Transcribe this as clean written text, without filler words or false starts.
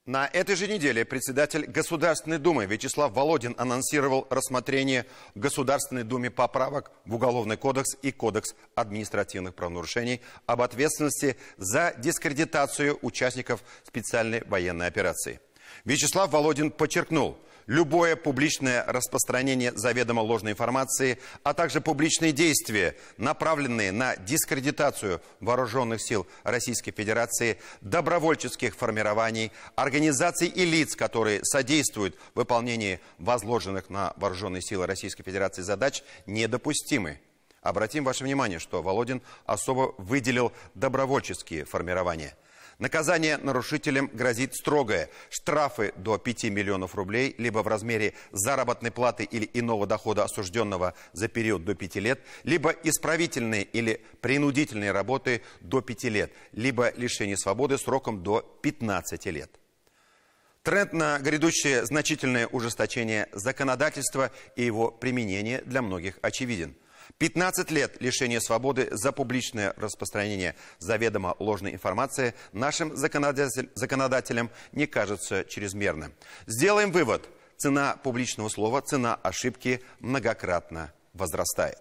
На этой же неделе председатель Государственной Думы Вячеслав Володин анонсировал рассмотрение в Государственной Думе поправок в Уголовный кодекс и Кодекс административных правонарушений об ответственности за дискредитацию участников специальной военной операции. Вячеслав Володин подчеркнул, любое публичное распространение заведомо ложной информации, а также публичные действия, направленные на дискредитацию вооруженных сил Российской Федерации, добровольческих формирований, организаций и лиц, которые содействуют выполнению возложенных на вооруженные силы Российской Федерации задач, недопустимы. Обратим ваше внимание, что Володин особо выделил добровольческие формирования. Наказание нарушителям грозит строгое: штрафы до 5 миллионов рублей, либо в размере заработной платы или иного дохода осужденного за период до 5 лет, либо исправительные или принудительные работы до 5 лет, либо лишение свободы сроком до 15 лет. Тренд на грядущее значительное ужесточение законодательства и его применение для многих очевиден. 15 лет лишения свободы за публичное распространение заведомо ложной информации нашим законодателям не кажется чрезмерным. Сделаем вывод: цена публичного слова, цена ошибки многократно возрастает.